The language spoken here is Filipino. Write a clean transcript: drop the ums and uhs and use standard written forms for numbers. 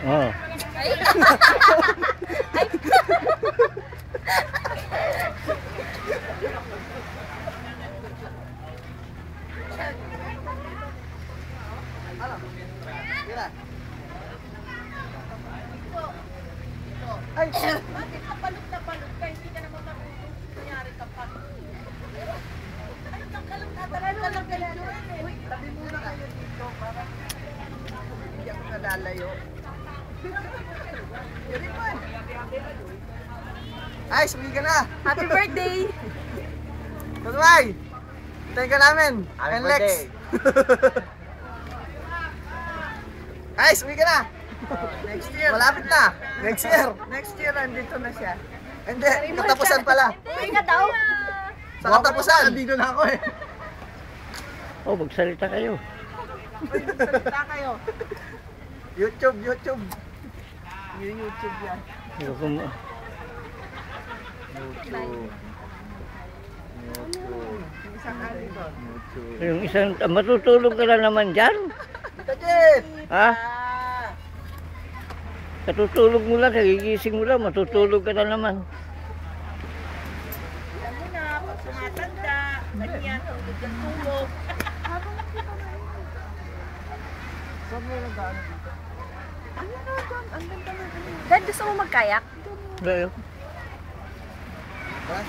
Oh. Ay. Ay! Bakit kapalot na palot ka? Hindi ka naman marunong. Nangyari ka pa. Ay, nakalang tatalon ka lang ganito. Uy, tabi muna kayo dito para hindi ako nalalayo. Yun mo eh. Ay, suwi ka na! Happy birthday! Tutuay! Hintayin ka namin! Happy And Lex! birthday. Ay, suwi ka na! Next year. Malapit na! Next year! Next year, andito na siya. Hindi, katapusan pala. Hindi ka daw. Sa katapusan! Andito na ako eh. Oh, magsalita kayo. Salita kayo. YouTube, YouTube! Yung YouTube yan. Ayoko mo. YouTube. Yung isang ali doon. YouTube. Yung isang, matutulog ka na naman dyan. Tita Jet! Ha? Katutulog mo lang, kagigising mo lang, matutulog ka na naman. Alam mo na, pag tumatanda, ganyan, tulog ng tulog. Saan mo yung daan dito? Ano na doon? Ang ganda na. Dad, gusto mo magkayak? Bayo. Ha?